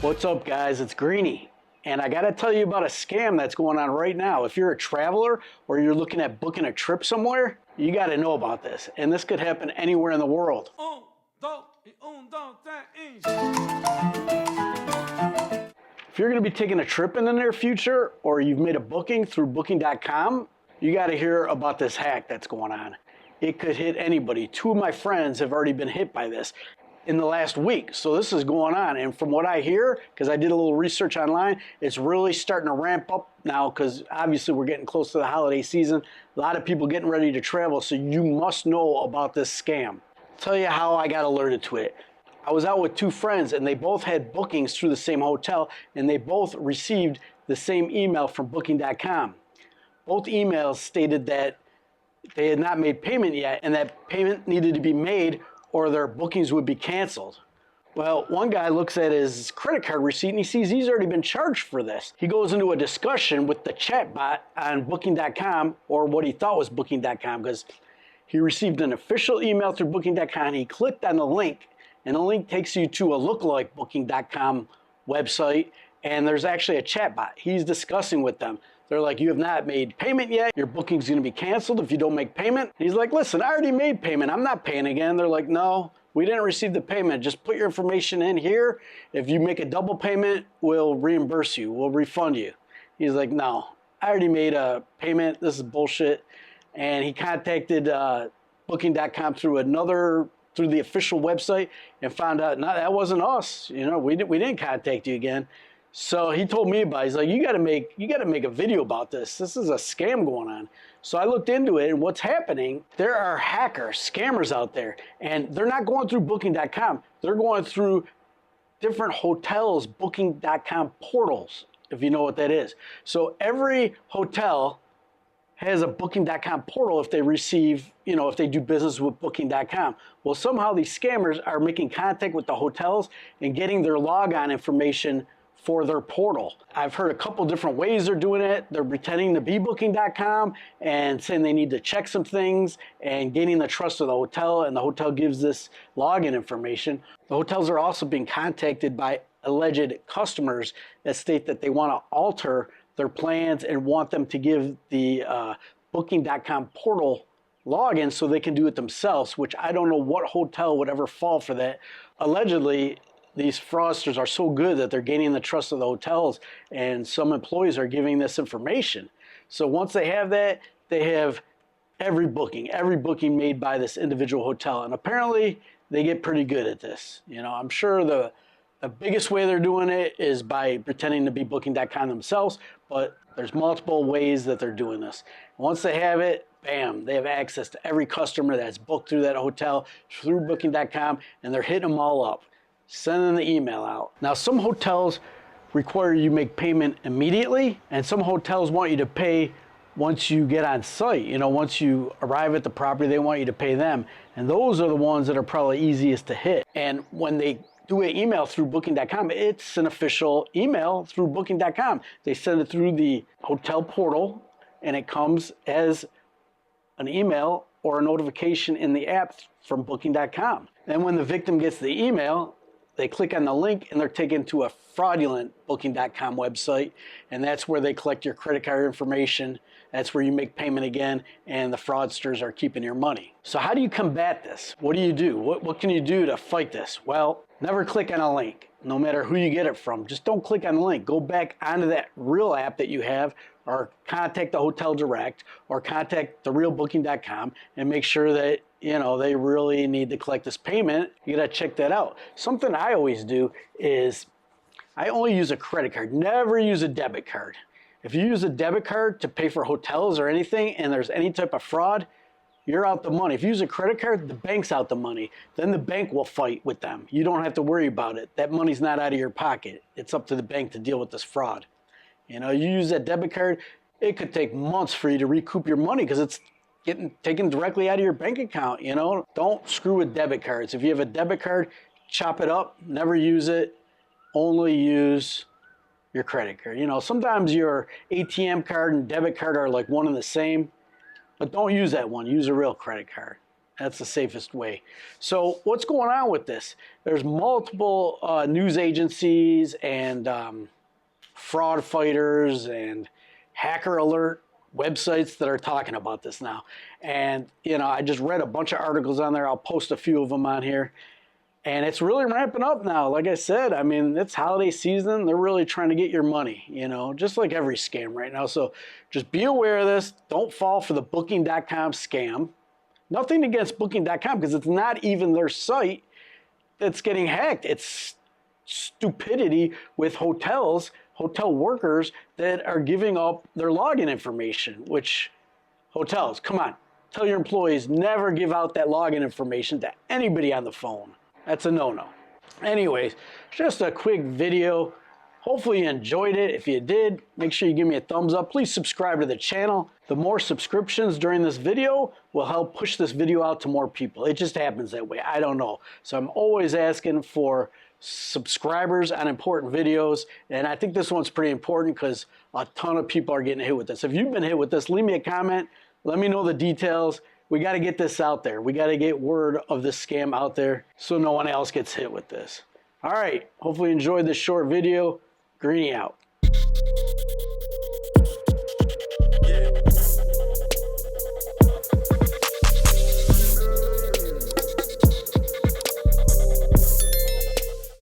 What's up, guys? It's Greeny, and I gotta tell you about a scam that's going on right now. If you're a traveler or you're looking at booking a trip somewhere, you gotta know about this, and this could happen anywhere in the world. If you're gonna be taking a trip in the near future, or you've made a booking through booking.com, you gotta hear about this hack that's going on. It could hit anybody. Two of my friends have already been hit by this in the last week. So this is going on, and from what I hear, because I did a little research online, it's really starting to ramp up now, because obviously we're getting close to the holiday season. A lot of people getting ready to travel, so you must know about this scam. I'll tell you how I got alerted to it. I was out with two friends, and they both had bookings through the same hotel, and they both received the same email from booking.com. Both emails stated that they had not made payment yet, and that payment needed to be made or their bookings would be canceled. Well, one guy looks at his credit card receipt and he sees he's already been charged for this. He goes into a discussion with the chatbot on booking.com, or what he thought was booking.com, because he received an official email through booking.com. He clicked on the link, and the link takes you to a lookalike booking.com website, and there's actually a chatbot. He's discussing with them. They're like, you have not made payment yet. Your booking's gonna be canceled if you don't make payment. He's like, listen, I already made payment. I'm not paying again. They're like, no, we didn't receive the payment. Just put your information in here. If you make a double payment, we'll reimburse you. We'll refund you. He's like, no, I already made a payment. This is bullshit. And he contacted booking.com through the official website and found out, no, that wasn't us. You know, we didn't contact you again. So he told me about it. He's like, you gotta make a video about this. This is a scam going on. So I looked into it, and what's happening, there are hackers, scammers out there, and they're not going through booking.com. They're going through different hotels, booking.com portals, if you know what that is. So every hotel has a booking.com portal if they receive, if they do business with booking.com. Well, somehow these scammers are making contact with the hotels and getting their logon information for their portal. I've heard a couple different ways they're doing it. They're pretending to be booking.com and saying they need to check some things and gaining the trust of the hotel, and the hotel gives this login information. The hotels are also being contacted by alleged customers that state that they want to alter their plans and want them to give the booking.com portal login so they can do it themselves, which I don't know what hotel would ever fall for that. Allegedly, these fraudsters are so good that they're gaining the trust of the hotels, and some employees are giving this information. So once they have that, they have every booking made by this individual hotel, and apparently they get pretty good at this. I'm sure the biggest way they're doing it is by pretending to be booking.com themselves, but there's multiple ways that they're doing this. Once they have it, bam, they have access to every customer that's booked through that hotel through booking.com, and they're hitting them all up, sending the email out. Now, some hotels require you make payment immediately, and some hotels want you to pay once you get on site. Once you arrive at the property, they want you to pay them. And those are the ones that are probably easiest to hit. And when they do an email through booking.com, it's an official email through booking.com. They send it through the hotel portal, and it comes as an email or a notification in the app from booking.com. Then when the victim gets the email, they click on the link and they're taken to a fraudulent booking.com website, and that's where they collect your credit card information. That's where you make payment again, and the fraudsters are keeping your money. So how do you combat this? What do you do? What can you do to fight this? Well, never click on a link, no matter who you get it from. Just don't click on the link. Go back onto that real app that you have, or contact the hotel direct, or contact the real booking.com and make sure that they really need to collect this payment. You gotta check that out. Something I always do is I only use a credit card, never use a debit card. If you use a debit card to pay for hotels or anything, and there's any type of fraud, you're out the money. If you use a credit card, the bank's out the money. Then the bank will fight with them. You don't have to worry about it. That money's not out of your pocket. It's up to the bank to deal with this fraud. You use that debit card, it could take months for you to recoup your money because it's getting taken directly out of your bank account. Don't screw with debit cards. If you have a debit card, chop it up, never use it, only use your credit card. Sometimes your ATM card and debit card are like one and the same, but don't use that one. Use a real credit card. That's the safest way. So what's going on with this? There's multiple news agencies and fraud fighters and hacker alert websites that are talking about this now. And, you know, I just read a bunch of articles on there. I'll post a few of them on here. And it's really ramping up now. Like I said, I mean, it's holiday season. They're really trying to get your money, you know, just like every scam right now. So just be aware of this. Don't fall for the Booking.com scam. Nothing against Booking.com because it's not even their site that's getting hacked. It's stupidity with hotels, hotel workers that are giving up their login information, which hotels, come on, tell your employees never give out that login information to anybody on the phone. That's a no-no. Anyways, just a quick video. Hopefully you enjoyed it. If you did, make sure you give me a thumbs up. Please subscribe to the channel. The more subscriptions during this video will help push this video out to more people. It just happens that way. I don't know. So I'm always asking for subscribers on important videos. And I think this one's pretty important because a ton of people are getting hit with this. If you've been hit with this, leave me a comment. Let me know the details. We got to get this out there. We got to get word of this scam out there so no one else gets hit with this. All right. Hopefully you enjoyed this short video. Greeny out.